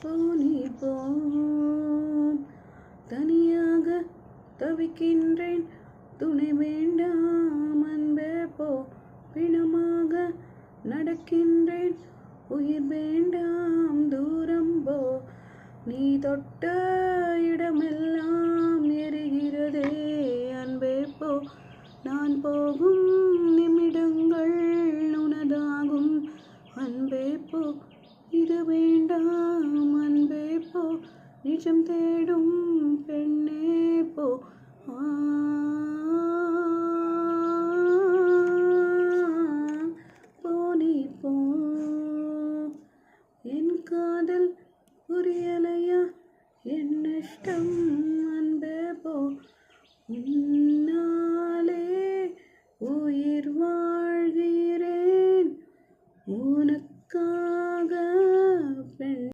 போனி போ தனியாக தவிக்கின்றேன் துணை வேண்டாம் அன்பே போ பிணமாக நடக்கின்றேன் உயிர் வேண்டாம் தூரம் போ நீ தொட்ட இடமெல்லாம் எரிகிறதே அன்பே போ நான் போகும் நிமிடங்கள் உனதாகும் அன்பே போ இது வேண்டாம் அன்பே போ நிஜம் தேடும் பெண்ணே போ போனி போ என் காதல் புரியலையா என் இஷ்டம் அன்பே போ உன்னாலே உயிர்